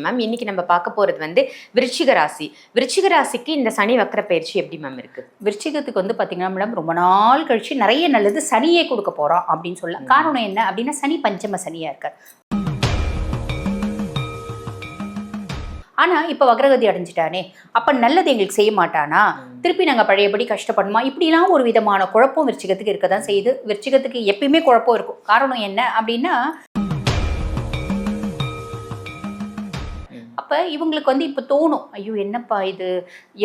Ma'am இன்னைக்கு நம்ம பார்க்க போறது வந்து விருச்சிக ராசி. விருச்சிக ராசிக்கு இந்த சனி வக்ர பயிற்சி எப்படி மேம் இருக்கு? விருச்சிகத்துக்கு வந்து பார்த்தீங்கன்னா மேடம் ரொம்ப நாள் கழிச்சு நிறைய நல்லது சனியே கொடுக்க போறோம் அப்படின்னு சொல்லலாம். காரணம் என்ன அப்படின்னா சனி பஞ்சம சனியா இருக்கார். ஆனா இப்ப வக்ரகதி அடைஞ்சிட்டானே, அப்ப நல்லது எங்களுக்கு செய்ய மாட்டானா, திருப்பி நாங்க பழையபடி கஷ்டப்படுமா, இப்படிலாம் ஒரு விதமான குழப்பம் விருச்சிகத்துக்கு இருக்கதான் செய்யுது. விருச்சிகத்துக்கு எப்பயுமே குழப்பம் இருக்கும். காரணம் என்ன அப்படின்னா அப்ப இவங்களுக்கு வந்து இப்ப தோணும், ஐயோ என்னப்பா இது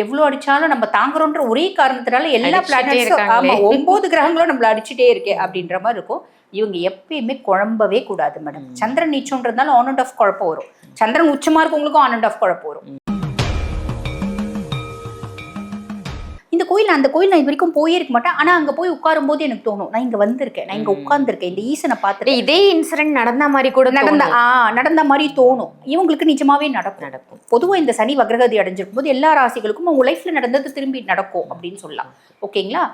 எவ்வளவு அடிச்சாலும் நம்ம தாங்குறோன்ற ஒரே காரணத்தினால எல்லா பிளானட்ஸும் 9 கிரகங்களும் நம்மள அடிச்சுட்டே இருக்கே அப்படின்ற மாதிரி இருக்கும். இவங்க எப்பயுமே குழம்பவே கூடாது மேடம். சந்திரன் நீச்சம்ன்றதுனால ஆன் அண்ட் ஆஃப் குழப்பம் வரும். சந்திரன் உச்சமா இருக்கவங்களுக்கும் ஆன் அண்ட் ஆஃப் குழப்பம் வரும். இந்த கோயில் அந்த கோயில் நான் இது வரைக்கும் போயே இருக்க மாட்டேன். ஆனா அங்க போய் உட்காரும் போது எனக்கு தோணும், நான் இங்க வந்திருக்கேன், நான் இங்க உட்கார்ந்துருக்கேன், இந்த ஈசனை பார்த்துட்டு இதே இன்சிடென்ட் நடந்த மாதிரி கூட நடந்த மாதிரி தோணும். இவங்களுக்கு நிஜமாவே நடக்கும். பொதுவா இந்த சனி வக்ரகதி அடைஞ்சிருக்கும் போது எல்லா ராசிகளுக்கும் உங்க லைஃப்ல நடந்தது திரும்பி நடக்கும் அப்படின்னு சொல்லலாம். ஓகேங்களா?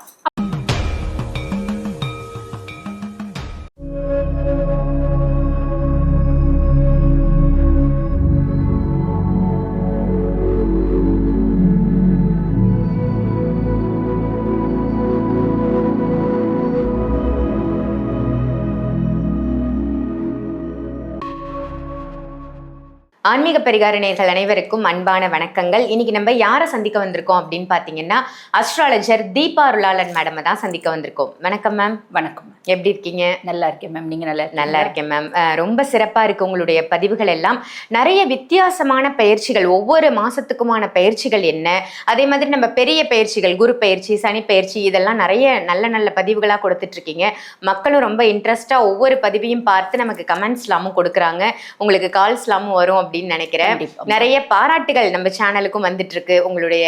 ஆன்மீக பரிகார நேயர்கள் அனைவருக்கும் அன்பான வணக்கங்கள். இன்னைக்கு நம்ம யாரை சந்திக்க வந்திருக்கோம் அப்படின்னு பாத்தீங்கன்னா அஸ்ட்ராலஜர் தீபா அருளாளன் மேடம் தான் சந்திக்க வந்திருக்கோம். வணக்கம் மேம். வணக்கம். எப்படி இருக்கீங்க? நல்லா இருக்கேன் மேம். நீங்க நல்லா இருக்கேன் மேம். ரொம்ப சிறப்பா இருக்கு உங்களுடைய பதிவுகள் எல்லாம். நிறைய வித்தியாசமான பயிற்சிகள், ஒவ்வொரு மாசத்துக்குமான பயிற்சிகள் என்ன, அதே மாதிரி நம்ம பெரிய பயிற்சிகள் குரு பயிற்சி, சனி பயிற்சி, இதெல்லாம் நிறைய நல்ல நல்ல பதிவுகளா கொடுத்துட்டு இருக்கீங்க. மக்களும் ரொம்ப இன்ட்ரெஸ்டா ஒவ்வொரு பதிவையும் பார்த்து நமக்கு கமெண்ட்ஸ்லாமும் கொடுக்குறாங்க. உங்களுக்கு கால்ஸ்லாமும் வரும் அப்படின்னு நினைக்கிறேன். நிறைய பாராட்டுகள் நம்ம சேனலுக்கும் வந்துட்டு இருக்கு. உங்களுடைய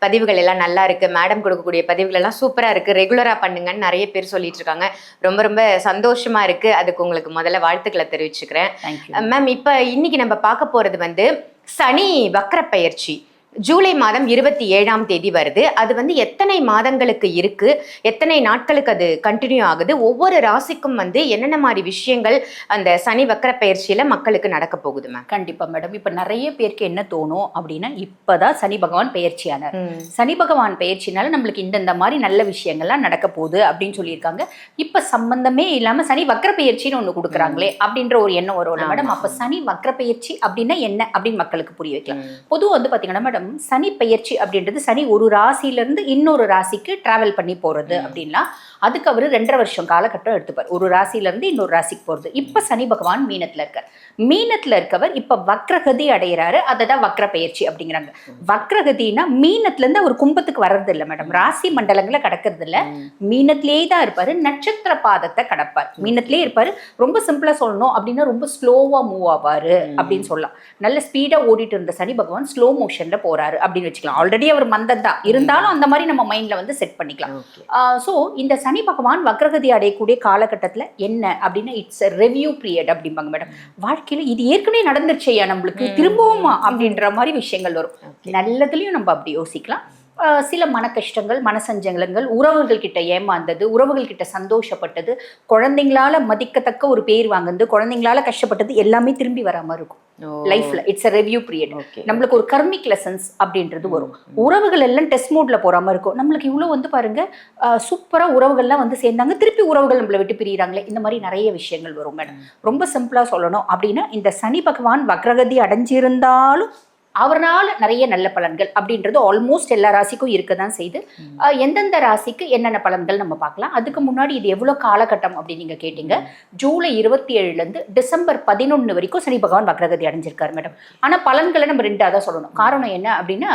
பதிவுகள் எல்லாம் நல்லா இருக்கு, மேடம் கொடுக்கக்கூடிய பதிவுகள் எல்லாம் சூப்பரா இருக்கு, ரெகுலரா பண்ணுங்கன்னு நிறைய பேர் சொல்லிட்டு இருக்காங்க. ரொம்ப ரொம்ப சந்தோஷமா இருக்கு. அதுக்கு உங்களுக்கு முதல்ல வாழ்த்துக்களை தெரிவிச்சுக்கிறேன் மேம். இப்ப இன்னைக்கு நம்ம பார்க்க போறது வந்து சனி வக்ர பயிற்சி. ஜூலை மாதம் 27ஆம் தேதி வருது. அது வந்து எத்தனை மாதங்களுக்கு இருக்கு, எத்தனை நாட்களுக்கு அது கண்டினியூ ஆகுது, ஒவ்வொரு ராசிக்கும் வந்து என்னென்ன மாதிரி விஷயங்கள் அந்த சனி வக்ர பயிற்சியில மக்களுக்கு நடக்க போகுது மேம்? கண்டிப்பா மேடம். இப்ப நிறைய பேருக்கு என்ன தோணும் அப்படின்னா, இப்பதான் சனி பகவான் பயிற்சியானார், சனி பகவான் பயிற்சினால நம்மளுக்கு இந்த மாதிரி நல்ல விஷயங்கள்லாம் நடக்க போகுது அப்படின்னு சொல்லியிருக்காங்க. இப்ப சம்பந்தமே இல்லாம சனி வக்ர பயிற்சின்னு ஒண்ணு கொடுக்குறாங்களே அப்படின்ற ஒரு எண்ணம் வரும் மேடம். அப்ப சனி வக்ர பயிற்சி அப்படின்னா என்ன அப்படின்னு மக்களுக்கு புரிய வைக்கலாம். பொதுவாக வந்து பாத்தீங்கன்னா மேடம், சனி பயிற்சி அப்படின்றது சனி ஒரு ராசியில இருந்து இன்னொரு ராசிக்கு டிராவல் பண்ணி போறது அப்படின்னா அதுக்கு அவரு 2.5 வருஷம் காலகட்டம் எடுத்துப்பார். ஒரு ராசியில இருந்து இன்னொரு ராசிக்கு போறது. இப்ப சனி பகவான் மீனத்துல இருக்கார். மீனத்துல இருக்கவர் இப்ப வக்ரகதி அடைகிறாரு. அததான் வக்ர பயிற்சி அப்படிங்கிறாங்க. வக்ரகதினா மீனத்துல இருந்து அவர் கும்பத்துக்கு வர்றது இல்லை மேடம். ராசி மண்டலங்களை கடக்கிறது இல்ல, மீனத்திலேயே தான் இருப்பாரு. நட்சத்திர பாதத்தை கடப்பார், மீனத்திலேயே இருப்பாரு. ரொம்ப சிம்பிளா சொல்லணும் அப்படின்னா ரொம்ப ஸ்லோவா மூவ் ஆவாரு அப்படின்னு சொல்லலாம். நல்ல ஸ்பீடா ஓடிட்டு இருந்த சனி பகவான் ஸ்லோ மோஷன்ல போறாரு அப்படின்னு வச்சுக்கலாம். ஆல்ரெடி அவர் மந்தம் தான் இருந்தாலும் அந்த மாதிரி நம்ம மைண்ட்ல வந்து செட் பண்ணிக்கலாம். சோ இந்த சனி பகவான் வக்ரகதி அடையக்கூடிய காலகட்டத்துல என்ன அப்படின்னா இட்ஸ் ரெவ்யூ பீரியட் அப்படிம்பாங்க மேடம். வாழ்க்கையில இது ஏற்கனவே நடந்துருச்சையா நம்மளுக்கு திரும்பவுமா அப்படின்ற மாதிரி விஷயங்கள் வரும். நல்லதுலயும் நம்ம அப்படி யோசிக்கலாம். சில மன கஷ்டங்கள், மனசஞ்சலங்கள், உறவுகள் கிட்ட ஏமாந்தது, உறவுகள் கிட்ட சந்தோஷப்பட்டது, குழந்தைங்களால மதிக்கத்தக்க ஒரு பேர் வாங்குது, குழந்தைங்களால கஷ்டப்பட்டது எல்லாமே திரும்பி வராம இருக்கும் லைஃப்ல. It's a review period. நம்மளுக்கு ஒரு கர்மிக் லெசன்ஸ் அப்படின்றது வரும். உறவுகள் எல்லாம் டெஸ்ட் மோட்ல போறாம இருக்கும். நம்மளுக்கு இவ்வளவு வந்து பாருங்க சூப்பரா உறவுகள்லாம் வந்து சேர்ந்தாங்க, திருப்பி உறவுகள் நம்மளை விட்டு பிரியிறாங்களே, இந்த மாதிரி நிறைய விஷயங்கள் வரும் மேடம். ரொம்ப சிம்பிளா சொல்லணும் அப்படின்னா இந்த சனி பகவான் வக்ரகதி அடைஞ்சிருந்தாலும் அவரால் நிறைய நல்ல பலன்கள் அப்படின்றது ஆல்மோஸ்ட் எல்லா ராசிக்கும் இருக்கதான் செய்து. எந்தெந்த ராசிக்கு என்னென்ன பலன்கள் நம்ம பார்க்கலாம். அதுக்கு முன்னாடி இது எவ்வளவு காலகட்டம் அப்படின்னு நீங்க கேட்டீங்க. ஜூலை 27 இருந்து டிசம்பர் 11 வரைக்கும் சனி பகவான் வக்ரகதி அடைஞ்சிருக்காரு மேடம். ஆனா பலன்களை நம்ம 2ஆ தான் சொல்லணும். காரணம் என்ன அப்படின்னா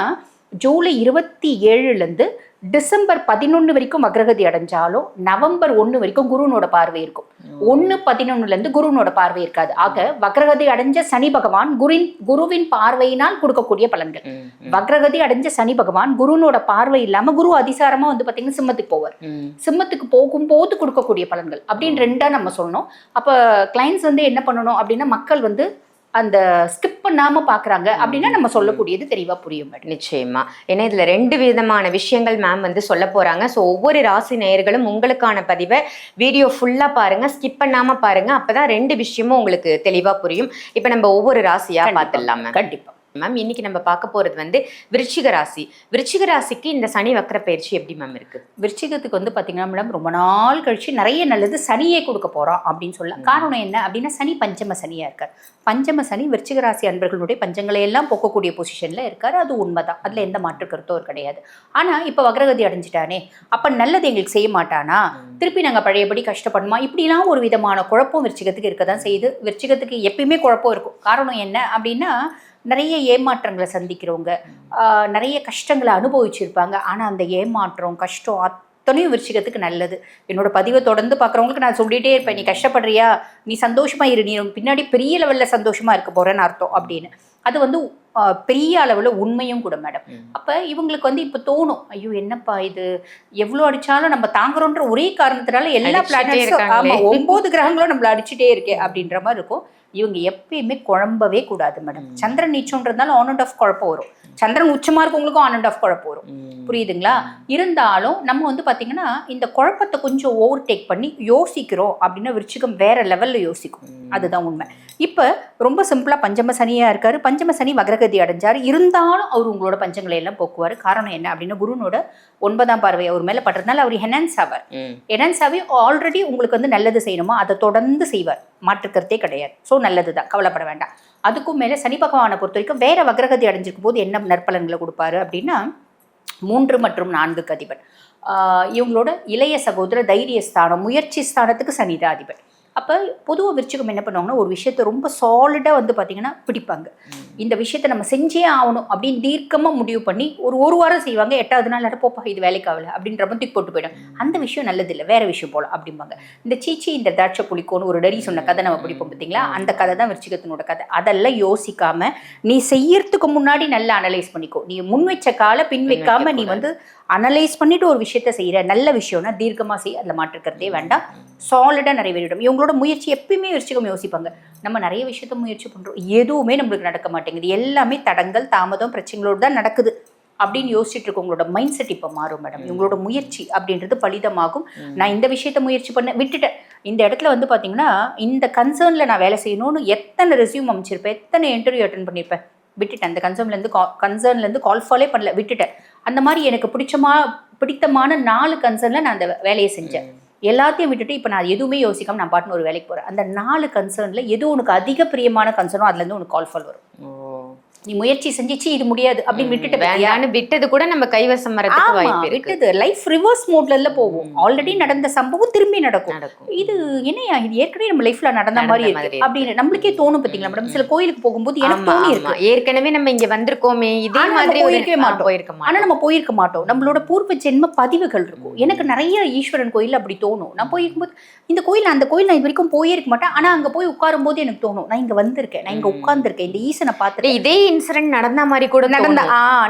ஜூலை 27 டிசம்பர் 11 வரைக்கும் வக்ரகதி அடைஞ்சாலும் நவம்பர் 1 வரைக்கும் குருனோட பார்வை இருக்கும். 1/11 குருனோட பார்வை இருக்காது. ஆக வக்ரகதி அடைஞ்ச சனி பகவான் குருவின் பார்வையினால் கொடுக்கக்கூடிய பலன்கள். வக்ரகதி அடைஞ்ச சனி பகவான் குருனோட பார்வை இல்லாம குரு அதிசாரமா வந்து பாத்தீங்கன்னா சிம்மத்துக்கு போவார். சிம்மத்துக்கு போகும்போது கொடுக்கக்கூடிய பலன்கள் அப்படின்னு 2ஆ நம்ம சொல்லணும். அப்ப கிளைண்ட்ஸ் வந்து என்ன பண்ணணும் அப்படின்னா மக்கள் வந்து அந்த ஸ்கிப் பண்ணாம பாக்குறாங்க அப்படின்னா நம்ம சொல்லக்கூடியது தெளிவா புரியும் மேடம். நிச்சயமா. ஏன்னா இதுல 2 விதமான விஷயங்கள் மேம் வந்து சொல்ல போறாங்க. ஸோ ஒவ்வொரு ராசி நேயர்களும் உங்களுக்கான பதிவை வீடியோ ஃபுல்லா பாருங்க, ஸ்கிப் பண்ணாம பாருங்க. அப்பதான் 2 விஷயமும் உங்களுக்கு தெளிவா புரியும். இப்ப நம்ம ஒவ்வொரு ராசியா பார்த்துடலாம் மேம். கண்டிப்பா மேம் இன்னைக்கு நம்ம பார்க்க போறது வந்து விருச்சிக ராசி. விருச்சிக ராசிக்கு இந்த சனி வக்ர பயிற்சி எப்படி மேம் இருக்கு? விருச்சிகத்துக்கு வந்து பாத்தீங்கன்னா மேடம் ரொம்ப நாள் கழிச்சு நிறைய நல்லது சனியே கொடுக்க போறோம் அப்படின்னு சொல்லலாம். காரணம் என்ன அப்படின்னா சனி பஞ்சம சனியா இருக்கார். பஞ்சம சனி விருச்சிக ராசி அன்பர்களுடைய பஞ்சங்களை எல்லாம் போக்கக்கூடிய பொசிஷன்ல இருக்காரு. அது உண்மைதான், அதுல எந்த மாற்று கருத்தும் கிடையாது. ஆனா இப்ப வக்ரகதி அடைஞ்சிட்டானே, அப்ப நல்லது எங்களுக்கு செய்ய மாட்டானா, திருப்பி நாங்க பழையபடி கஷ்டப்படுமா, இப்படிலாம் ஒரு விதமான குழப்பம் விருச்சிகத்துக்கு இருக்கதான் செய்யுது. விருச்சிகத்துக்கு எப்பயுமே குழப்பம் இருக்கும். காரணம் என்ன அப்படின்னா நிறைய ஏமாற்றங்களை சந்திக்கிறவங்க, நிறைய கஷ்டங்களை அனுபவிச்சிருப்பாங்க. ஆனால் அந்த ஏமாற்றம் கஷ்டம் அத்தனையும் விருச்சிகத்துக்கு நல்லது. என்னோட பதிவை தொடர்ந்து பார்க்குறவங்களுக்கு நான் சொல்லிகிட்டே இருப்பேன், நீ கஷ்டப்படுறியா, நீ சந்தோஷமா இரு, நீ பின்னாடி பெரிய லெவலில் சந்தோஷமா இருக்க போறேன்னு அர்த்தம் அப்படின்னு. அது வந்து பெரிய அளவில் உண்மையும் கூட மேடம். அப்போ இவங்களுக்கு வந்து இப்போ தோணும், ஐயோ என்னப்பா இது, எவ்வளோ அடித்தாலும் நம்ம தாங்குறோன்ற ஒரே காரணத்தினால எல்லா பிளானட்ஸும், ஆமாம் 9 கிரகங்களும் நம்மளை அடிச்சுட்டே இருக்கே அப்படின்ற மாதிரி இருக்கும். இவங்க எப்பயுமே குழம்பவே கூடாது மேடம். சந்திரன் நீச்சம்ன்றதுனால ஆன் அண்ட் ஆஃப் குழப்பம் வரும், சந்திரன் உச்சமா இருக்கவங்களுக்கும் ஆன் அண்ட் ஆஃப் குழப்பம் வரும், புரியுதுங்களா? இருந்தாலும் நம்ம வந்து பாத்தீங்கன்னா இந்த குழப்பத்தை கொஞ்சம் ஓவர்டேக் பண்ணி யோசிக்கிறோம் அப்படின்னா விருச்சிகம் வேற லெவல்ல யோசிக்கும். அதுதான் உண்மை. இப்ப ரொம்ப சிம்பிளா பஞ்சம சனியா இருக்காரு. பஞ்சம சனி வக்ரகதி அடைஞ்சாரு. இருந்தாலும் அவர் உங்களோட பஞ்சங்களை எல்லாம் போக்குவாரு. காரணம் என்ன அப்படின்னா குருனோட 9ஆம் பார்வை அவர் மேல படுறதுனால அவர் ஹெனான்ஸ் ஆவார். ஹெனான்ஸ் ஆகி ஆல்ரெடி உங்களுக்கு வந்து நல்லது செய்யணுமோ அதை தொடர்ந்து செய்வார், மாற்றுக்கிறதே கிடையாது. ஸோ நல்லதுதான், கவலைப்பட வேண்டாம். அதுக்கும் மேல சனி பகவானை பொறுத்த வரைக்கும் வேற வக்ரகதி அடைஞ்சிருக்கும் போது என்ன நற்பலன்களை கொடுப்பாரு அப்படின்னா 3 மற்றும் 4 அதிபன். இவங்களோட இளைய சகோதர தைரிய ஸ்தானம், முயற்சி ஸ்தானத்துக்கு சனிதான் அதிபன். அப்போ பொதுவாக விருச்சிகம் என்ன பண்ணுவாங்கன்னா ஒரு விஷயத்த ரொம்ப சாலிடாக வந்து பார்த்தீங்கன்னா பிடிப்பாங்க. இந்த விஷயத்த நம்ம செஞ்சே ஆகணும் அப்படின்னு தீர்க்கமாக முடிவு பண்ணி ஒரு வாரம் செய்வாங்க. 8வது நாள் போப்பா இது வேலைக்கு ஆகலை அப்படின்ற மாதிரி தூக்கி போட்டு போயிடும். அந்த விஷயம் நல்லதில்லை, வேற விஷயம் போகலாம் அப்படிம்பாங்க. இந்த சீச்சி இந்த திராட்சை புளிக்கோன்னு ஒரு டரி சொன்ன கதை நம்ம பிடிப்போம் பார்த்தீங்களா, அந்த கதை தான் விருச்சிகத்தினோட கதை. அதெல்லாம் யோசிக்காம நீ செய்யறதுக்கு முன்னாடி நல்லா அனலைஸ் பண்ணிக்கோ. நீ முன் வச்ச காலை பின் வைக்காம நீ வந்து அனலைஸ் பண்ணிட்டு ஒரு விஷயத்த செய்யற நல்ல விஷயம்னா தீர்க்கமா செய்ய, அதில் மாற்றுக்கிறதே வேண்டாம், சாலிடா நிறைவேறிடும். இவங்களோட முயற்சி எப்பயுமே விருச்சிகம் யோசிப்பாங்க. நம்ம நிறைய விஷயத்த முயற்சி பண்றோம், எதுவுமே நம்மளுக்கு நடக்க மாட்டேங்குது, எல்லாமே தடங்கள் தாமதம் பிரச்சனைகளோடு தான் நடக்குது அப்படின்னு யோசிச்சுட்டு இருக்கவங்களோட மைண்ட் செட் இப்போ மாறும் மேடம். இவங்களோட முயற்சி அப்படின்றது பலிதமாகும். நான் இந்த விஷயத்த முயற்சி பண்ண விட்டுட்டேன், இந்த இடத்துல வந்து பாத்தீங்கன்னா இந்த கன்சர்ன்ல நான் வேலை செய்யணும்னு எத்தனை ரெஸ்யூம் அமைச்சிருப்பேன், எத்தனை இன்டர்வியூ அட்டன் பண்ணியிருப்பேன், விட்டுட்டேன். அந்த கன்சர்ன்லேருந்து கால் ஃபாலே பண்ணல, விட்டுட்டேன். அந்த மாதிரி எனக்கு பிடித்தமான 4 கன்சர்ன்ல நான் அந்த வேலையை செஞ்சேன். எல்லாத்தையும் விட்டுட்டு இப்போ நான் எதுவுமே யோசிக்காம நான் பாட்டுன்னு ஒரு வேலைக்கு போகிறேன். அந்த 4 கன்சர்ன்ல எது உனக்கு அதிக பிரியமான கன்சர்னோ அதுலேருந்து உனக்கு கால் ஃபால் வரும். நீ முயற்சி செஞ்சிச்சு இது முடியாது அப்படின்னு விட்டுட்டு விட்டது கூட நம்ம கைவசம் வரதுக்கு வாய்ப்பு இருக்கு. விட்டது லைஃப் ரிவர்ஸ் மோட்ல போகும். ஆல்ரெடி நடந்த சம்பவம் திரும்பி நடக்கும். இது என்னையா இது ஏற்கனவே நம்ம லைஃப்ல நடந்த மாதிரி இருக்கு அப்படின்னு நம்மளுக்கே தோணும். பாத்தீங்களா மேடம், சில கோயிலுக்கு போகும்போது எனக்கு தோணி இருக்கு, ஏற்கனவே நம்ம இங்க வந்திருக்கோமே, இதே மாதிரி போயிருக்க மாட்டோம். ஆனா நம்ம போயிருக்க மாட்டோம், நம்மளோட பூர்வ ஜென்ம பதிவுகள் இருக்கும். எனக்கு நிறைய ஈஸ்வரன் கோயில் அப்படி தோணும். நான் போயிருக்கும்போது இந்த கோயில் அந்த கோயில் நான் இது வரைக்கும் போயிருக்க மாட்டேன், ஆனா அங்க போய் உட்காரும் போது எனக்கு தோணும் நான் இங்க வந்திருக்கேன், நான் இங்க உட்கார்ந்துருக்கேன், இந்த ஈசனை பார்த்துட்டு இதே இன்சிடென்ட் நடந்த மாதிரி கூட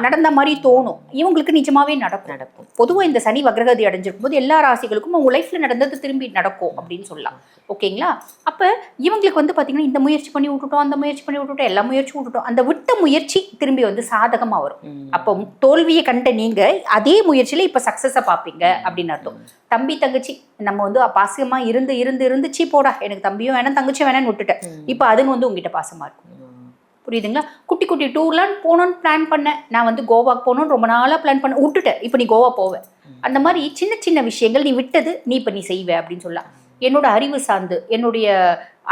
நடந்த மாதிரி தோணும். இவங்களுக்கு நிஜமாவே நடக்கும். பொதுவா இந்த சனி வக்ரகதி அடைஞ்சிருக்கும் போது எல்லா ராசிகளுக்கும் உங்க லைஃப்ல நடந்தது திரும்பி நடக்கும் அப்படின்னு சொல்லலாம். ஓகேங்களா? அப்ப இவங்களுக்கு வந்து பாத்தீங்கன்னா இந்த முயற்சி பண்ணி விட்டுட்டோம், அந்த முயற்சி பண்ணி விட்டுட்டோம், எல்லா முயற்சி விட்டுட்டோம், அந்த விட்ட முயற்சி திரும்பி வந்து சாதகமா வரும். அப்போ தோல்வியை கண்ட நீங்க அதே முயற்சியில இப்ப சக்சஸ பாப்பீங்க அப்படின்னு அர்த்தம். தம்பி தங்கச்சி நம்ம வந்து பாசமா இருந்து சீ போடா எனக்கு தம்பியும் வேணாம் தங்கச்சியும் வேணான்னு விட்டுட்டேன், இப்ப அதுங்க வந்து உங்ககிட்ட பாசமா இருக்கும். புரியுதுங்களா? குட்டி குட்டி டூர்லாம் போகணும்னு பிளான் பண்ணேன், நான் வந்து கோவாக்கு போகணும்னு ரொம்ப நாளாக பிளான் பண்ண விட்டுட்டேன், இப்போ நீ கோவா போவேன். அந்த மாதிரி சின்ன சின்ன விஷயங்கள் நீ விட்டது நீ இப்போ நீ செய்வே அப்படின்னு சொல்லலாம். என்னோட அறிவு சார்ந்து, என்னுடைய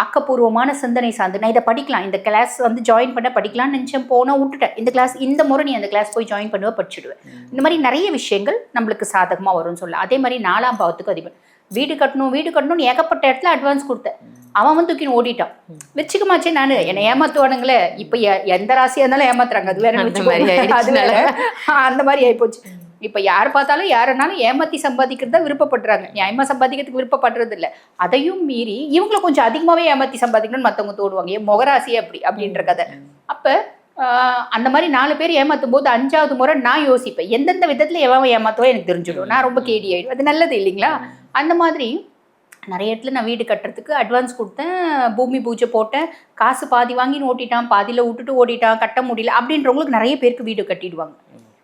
ஆக்கப்பூர்வமான சிந்தனை சார்ந்து நான் இதை படிக்கலாம், இந்த கிளாஸ் வந்து ஜாயின் பண்ண படிக்கலாம்னு நினச்சேன், போனால் விட்டுட்டேன். இந்த கிளாஸ் இந்த முறை நீ அந்த கிளாஸ் போய் ஜாயின் பண்ணுவ, படிச்சுடுவேன். இந்த மாதிரி நிறைய விஷயங்கள் நம்மளுக்கு சாதகமாக வரும்னு சொல்லலாம். அதே மாதிரி 4ஆம் பாவத்துக்கு அதிபன். வீடு கட்டணும்னு ஏகப்பட்ட இடத்துல அட்வான்ஸ் கொடுத்தேன், அவன் வந்து தூக்கின்னு ஓடிட்டான். வச்சுக்கமாச்சே நானு என்னை ஏமாத்துவானுங்களே. இப்ப எந்த ராசியா இருந்தாலும் ஏமாத்துறாங்க, அது வேற அந்த மாதிரி ஆயிப்போச்சு. இப்ப யார் பார்த்தாலும் யாருனாலும் ஏமாத்தி சம்பாதிக்கிறது தான் விருப்பப்படுறாங்க, நியாயமா சம்பாதிக்கிறதுக்கு விருப்பப்படுறது இல்லை. அதையும் மீறி இவங்களை கொஞ்சம் அதிகமாவே ஏமாத்தி சம்பாதிக்கணும்னு மத்தவங்க தோடுவாங்க, என் முகராசியே அப்படி அப்படின்ற கதை. அப்ப அந்த மாதிரி 4 பேர் ஏமாத்தும் போது 5வது முறை நான் யோசிப்பேன், எந்தெந்த விதத்துல எவன் ஏமாத்துவோ எனக்கு தெரிஞ்சிடும், நான் ரொம்ப கேடி ஆயிடும். அது நல்லது இல்லைங்களா? அந்த மாதிரி நிறைய இடத்துல நான் வீடு கட்டுறதுக்கு அட்வான்ஸ் கொடுத்தேன், பூமி பூஜை போட்டேன், காசு பாதி வாங்கி ஓட்டிட்டான், பாதியில் விட்டுட்டு ஓடிட்டான், கட்ட முடியல அப்படின்றவங்களுக்கு நிறைய பேருக்கு வீடு கட்டிடுவாங்க.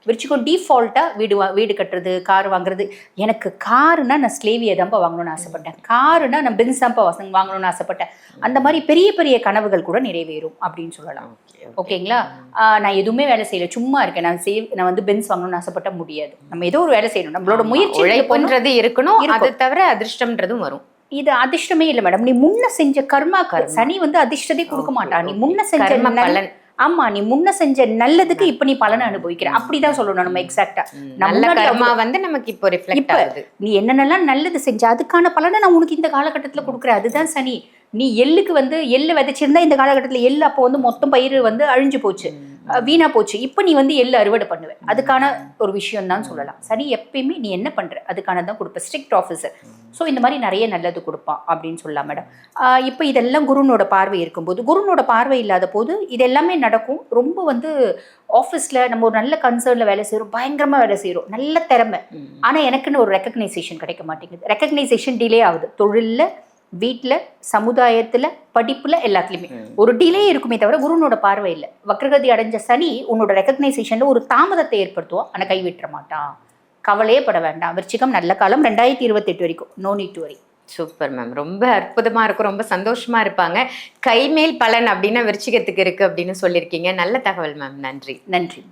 விருச்சிகம் டீஃபால்ட்டாக வீடு கட்டுறது, கார் வாங்குறது. எனக்கு காருனா நான் ஸ்லேவியை தான்ப்பா வாங்கணும்னு ஆசைப்பட்டேன், காருனா நான் பென்ஸ் தான்ப்பா வாங்கணும்னு ஆசைப்பட்டேன். அந்த மாதிரி பெரிய பெரிய கனவுகள் கூட நிறைவேறும் அப்படின்னு சொல்லலாம். ஓகேங்களா? நான் எதுவுமே வேலை செய்யல, சும்மா இருக்கேன். நான் வந்து பென்ஸ் வாங்கணும்னு ஆசைப்பட்ட முடியாது. நம்ம ஏதோ ஒரு வேலை செய்யணும், நம்மளோட முயற்சி உழைப்புன்றது இருக்கணும். அதை தவிர அதிர்ஷ்டம்ன்றதும் வரும். இது அதிர்ஷ்டமே இல்லை மேடம். நீ முன்ன செஞ்ச கர்மா, சனி வந்து அதிர்ஷ்டத்தை கொடுக்க மாட்டான். நீ முன்ன செஞ்ச பலன். ஆமா, நீ முன்ன செஞ்ச நல்லதுக்கு இப்ப நீ பலனை அனுபவிக்கிற, அப்படிதான் சொல்லணும் நம்ம. எக்ஸாக்டா நல்ல கர்மா வந்து நமக்கு இப்போ ரிஃப்ளெக்ட் ஆகுது. நீ என்னென்னலாம் நல்லது செஞ்ச அதுக்கான பலனை நான் உனக்கு இந்த காலகட்டத்துல கொடுக்குறேன். அதுதான் சனி. நீ எள்ளுக்கு வந்து எள்ளு விதைச்சிருந்தா இந்த காலகட்டத்துல எள்ளு அப்போ வந்து மொத்தம் பயிர் வந்து அழிஞ்சு போச்சு, வீணா போச்சு. இப்போ நீ வந்து எள்ளு அறுவடை பண்ணுவேன், அதுக்கான ஒரு விஷயம் தான் சொல்லலாம். சரி, எப்பயுமே நீ என்ன பண்ற அதுக்கானதான் கொடுப்ப. Strict officer. ஸோ இந்த மாதிரி நிறைய நல்லது கொடுப்பான் அப்படின்னு சொல்லலாம் மேடம். இப்போ இதெல்லாம் குருனோட பார்வை இருக்கும்போது, குருனோட பார்வை இல்லாத போது இது எல்லாமே நடக்கும். ரொம்ப வந்து ஆஃபீஸில் நம்ம ஒரு நல்ல கன்சர்னில் வேலை செய்கிறோம், பயங்கரமாக வேலை செய்கிறோம், நல்ல திறமை. ஆனால் எனக்குன்னு ஒரு ரெக்கக்னைசேஷன் கிடைக்க மாட்டேங்குது. ரெக்கக்னைசேஷன் டிலே ஆகுது. தொழிலில், வீட்டில், சமுதாயத்தில், படிப்பில், எல்லாத்துலேயுமே ஒரு டிலே இருக்குமே தவிர குருனோட பார்வை இல்லை. வக்ரகதி அடைஞ்ச சனி உன்னோட ரெக்கக்னைசேஷனில் ஒரு தாமதத்தை ஏற்படுத்துவோம், ஆனால் கைவிட்டுற மாட்டான். கவலையே பட வேண்டாம். விருச்சிகம் நல்ல காலம் 2028 வரைக்கும். நோ நீட் டு வரி. சூப்பர் மேம், ரொம்ப அற்புதமா இருக்கும், ரொம்ப சந்தோஷமா இருப்பாங்க. கைமேல் பலன் அப்படின்னா விருச்சிகத்துக்கு இருக்கு அப்படின்னு சொல்லியிருக்கீங்க. நல்ல தகவல் மேம், நன்றி. நன்றி.